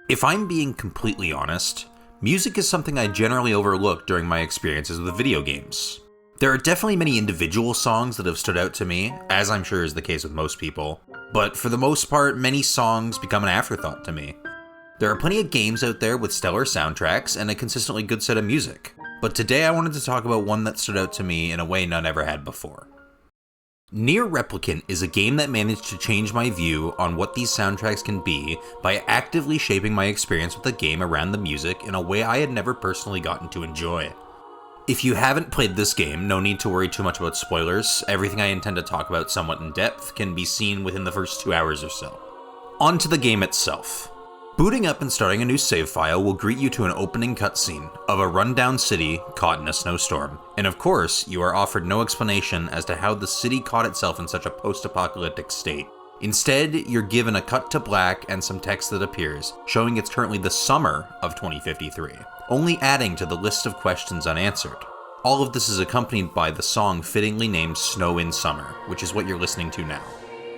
If I'm being completely honest, music is something I generally overlook during my experiences with video games. There are definitely many individual songs that have stood out to me, as I'm sure is the case with most people, but for the most part, many songs become an afterthought to me. There are plenty of games out there with stellar soundtracks and a consistently good set of music, but today I wanted to talk about one that stood out to me in a way none ever had before. NieR Replicant is a game that managed to change my view on what these soundtracks can be by actively shaping my experience with the game around the music in a way I had never personally gotten to enjoy. If you haven't played this game, no need to worry too much about spoilers. Everything I intend to talk about somewhat in depth can be seen within the first 2 hours or so. On to the game itself. Booting up and starting a new save file will greet you to an opening cutscene of a rundown city caught in a snowstorm. And of course, you are offered no explanation as to how the city caught itself in such a post-apocalyptic state. Instead, you're given a cut to black and some text that appears, showing it's currently the summer of 2053, only adding to the list of questions unanswered. All of this is accompanied by the song fittingly named Snow in Summer, which is what you're listening to now.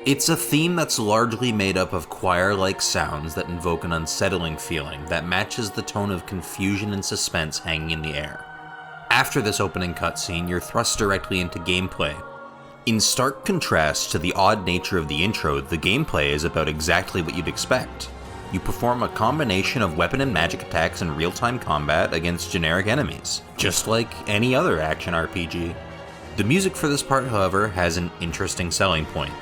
It's a theme that's largely made up of choir-like sounds that invoke an unsettling feeling that matches the tone of confusion and suspense hanging in the air. After this opening cutscene, you're thrust directly into gameplay. In stark contrast to the odd nature of the intro, the gameplay is about exactly what you'd expect. You perform a combination of weapon and magic attacks in real-time combat against generic enemies, just like any other action RPG. The music for this part, however, has an interesting selling point.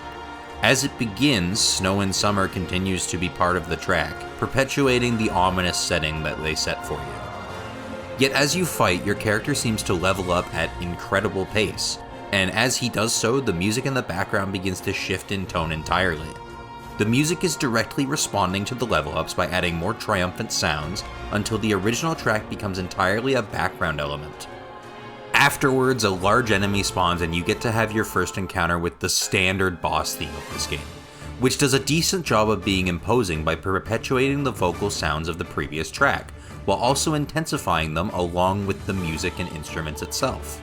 As it begins, Snow in Summer continues to be part of the track, perpetuating the ominous setting that they set for you. Yet as you fight, your character seems to level up at incredible pace, and as he does so, the music in the background begins to shift in tone entirely. The music is directly responding to the level ups by adding more triumphant sounds until the original track becomes entirely a background element. Afterwards, a large enemy spawns and you get to have your first encounter with the standard boss theme of this game, which does a decent job of being imposing by perpetuating the vocal sounds of the previous track, while also intensifying them along with the music and instruments itself.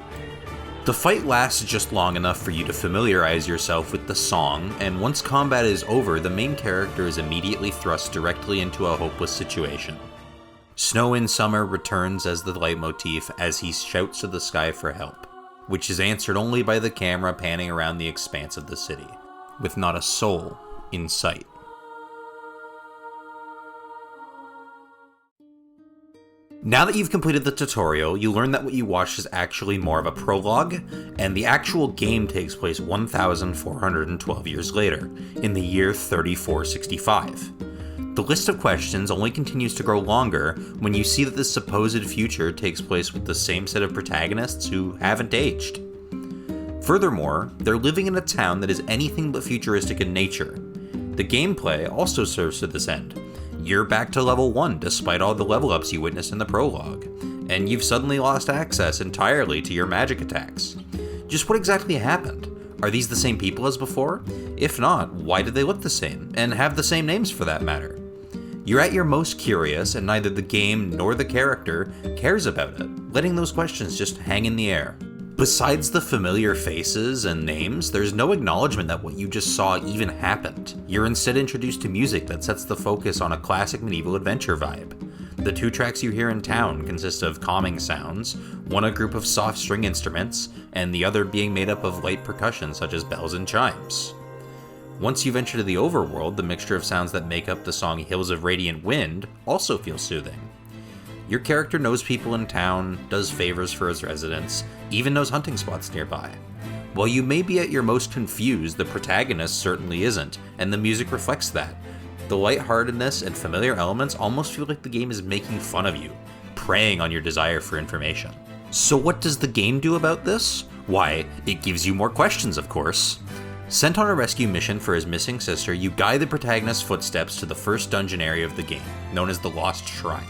The fight lasts just long enough for you to familiarize yourself with the song, and once combat is over, the main character is immediately thrust directly into a hopeless situation. Snow in Summer returns as the leitmotif as he shouts to the sky for help, which is answered only by the camera panning around the expanse of the city, with not a soul in sight. Now that you've completed the tutorial, you learn that what you watched is actually more of a prologue, and the actual game takes place 1,412 years later, in the year 3465. The list of questions only continues to grow longer when you see that this supposed future takes place with the same set of protagonists who haven't aged. Furthermore, they're living in a town that is anything but futuristic in nature. The gameplay also serves to this end. You're back to level 1 despite all the level ups you witnessed in the prologue, and you've suddenly lost access entirely to your magic attacks. Just what exactly happened? Are these the same people as before? If not, why do they look the same, and have the same names for that matter? You're at your most curious, and neither the game nor the character cares about it, letting those questions just hang in the air. Besides the familiar faces and names, there's no acknowledgement that what you just saw even happened. You're instead introduced to music that sets the focus on a classic medieval adventure vibe. The 2 tracks you hear in town consist of calming sounds, one a group of soft string instruments, and the other being made up of light percussion such as bells and chimes. Once you venture to the overworld, the mixture of sounds that make up the song Hills of Radiant Wind also feels soothing. Your character knows people in town, does favors for his residents, even knows hunting spots nearby. While you may be at your most confused, the protagonist certainly isn't, and the music reflects that. The lightheartedness and familiar elements almost feel like the game is making fun of you, preying on your desire for information. So what does the game do about this? Why, it gives you more questions, of course. Sent on a rescue mission for his missing sister, you guide the protagonist's footsteps to the first dungeon area of the game, known as the Lost Shrine.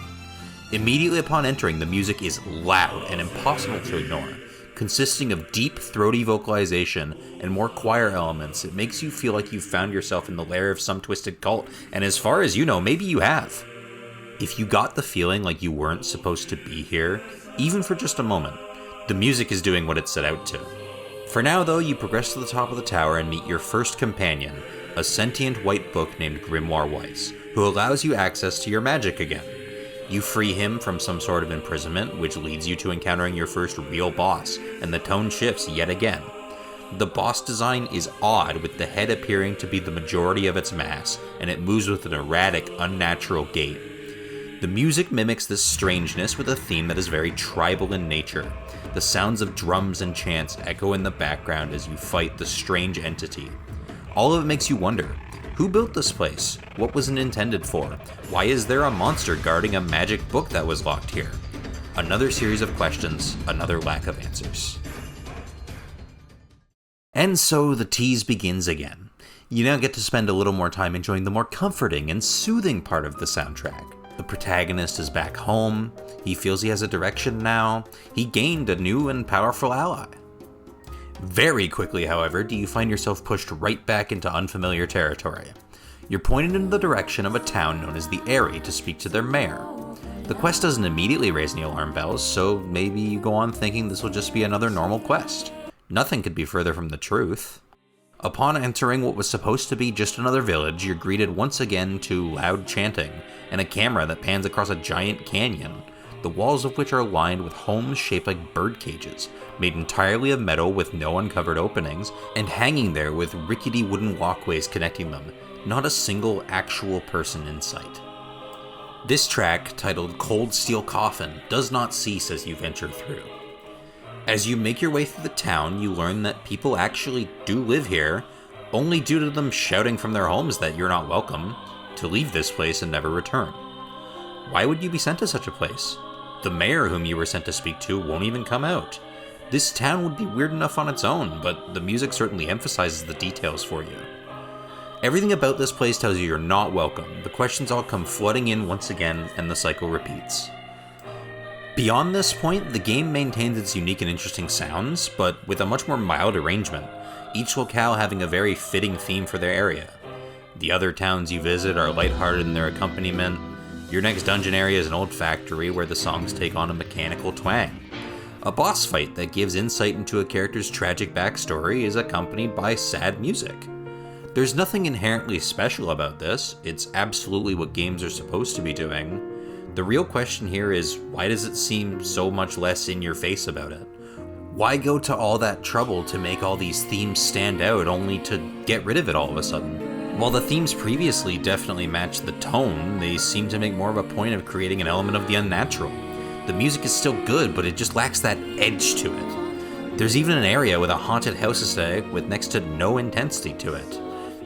Immediately upon entering, the music is loud and impossible to ignore. Consisting of deep, throaty vocalization and more choir elements, it makes you feel like you've found yourself in the lair of some twisted cult, and as far as you know, maybe you have. If you got the feeling like you weren't supposed to be here, even for just a moment, the music is doing what it set out to. For now, though, you progress to the top of the tower and meet your first companion, a sentient white book named Grimoire Weiss, who allows you access to your magic again. You free him from some sort of imprisonment, which leads you to encountering your first real boss, and the tone shifts yet again. The boss design is odd, with the head appearing to be the majority of its mass, and it moves with an erratic, unnatural gait. The music mimics this strangeness with a theme that is very tribal in nature. The sounds of drums and chants echo in the background as you fight the strange entity. All of it makes you wonder, who built this place? What was it intended for? Why is there a monster guarding a magic book that was locked here? Another series of questions, another lack of answers. And so the tease begins again. You now get to spend a little more time enjoying the more comforting and soothing part of the soundtrack. The protagonist is back home, he feels he has a direction now, he gained a new and powerful ally. Very quickly, however, do you find yourself pushed right back into unfamiliar territory. You're pointed in the direction of a town known as the Eyrie to speak to their mayor. The quest doesn't immediately raise any alarm bells, so maybe you go on thinking this will just be another normal quest. Nothing could be further from the truth. Upon entering what was supposed to be just another village, you're greeted once again to loud chanting, and a camera that pans across a giant canyon, the walls of which are lined with homes shaped like bird cages, made entirely of metal with no uncovered openings, and hanging there with rickety wooden walkways connecting them, not a single actual person in sight. This track, titled Cold Steel Coffin, does not cease as you venture through. As you make your way through the town, you learn that people actually do live here, only due to them shouting from their homes that you're not welcome, to leave this place and never return. Why would you be sent to such a place? The mayor whom you were sent to speak to won't even come out. This town would be weird enough on its own, but the music certainly emphasizes the details for you. Everything about this place tells you you're not welcome. The questions all come flooding in once again, and the cycle repeats. Beyond this point, the game maintains its unique and interesting sounds, but with a much more mild arrangement, each locale having a very fitting theme for their area. The other towns you visit are lighthearted in their accompaniment. Your next dungeon area is an old factory where the songs take on a mechanical twang. A boss fight that gives insight into a character's tragic backstory is accompanied by sad music. There's nothing inherently special about this, it's absolutely what games are supposed to be doing. The real question here is, why does it seem so much less in your face about it? Why go to all that trouble to make all these themes stand out only to get rid of it all of a sudden? While the themes previously definitely matched the tone, they seem to make more of a point of creating an element of the unnatural. The music is still good, but it just lacks that edge to it. There's even an area with a haunted house aesthetic with next to no intensity to it.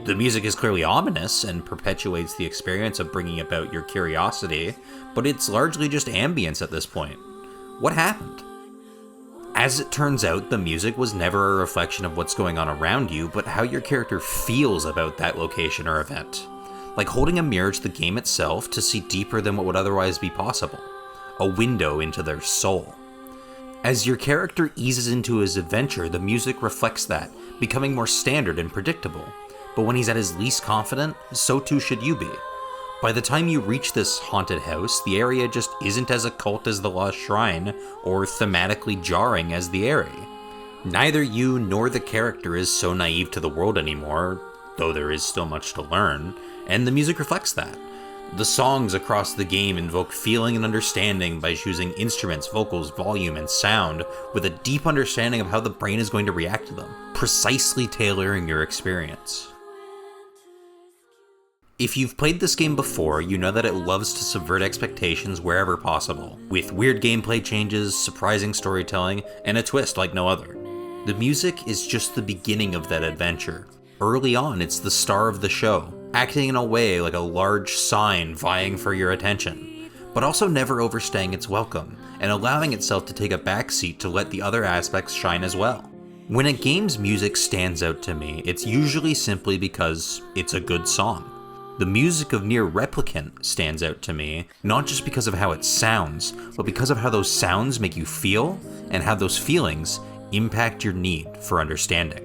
The music is clearly ominous and perpetuates the experience of bringing about your curiosity, but it's largely just ambience at this point. What happened? As it turns out, the music was never a reflection of what's going on around you, but how your character feels about that location or event. Like holding a mirror to the game itself to see deeper than what would otherwise be possible. A window into their soul. As your character eases into his adventure, the music reflects that, becoming more standard and predictable. But when he's at his least confident, so too should you be. By the time you reach this haunted house, the area just isn't as occult as the Lost Shrine, or thematically jarring as the Eyrie. Neither you nor the character is so naive to the world anymore, though there is still much to learn, and the music reflects that. The songs across the game invoke feeling and understanding by choosing instruments, vocals, volume, and sound with a deep understanding of how the brain is going to react to them, precisely tailoring your experience. If you've played this game before, you know that it loves to subvert expectations wherever possible, with weird gameplay changes, surprising storytelling, and a twist like no other. The music is just the beginning of that adventure. Early on, it's the star of the show, acting in a way like a large sign vying for your attention, but also never overstaying its welcome, and allowing itself to take a backseat to let the other aspects shine as well. When a game's music stands out to me, it's usually simply because it's a good song. The music of NieR Replicant stands out to me, not just because of how it sounds, but because of how those sounds make you feel, and how those feelings impact your need for understanding.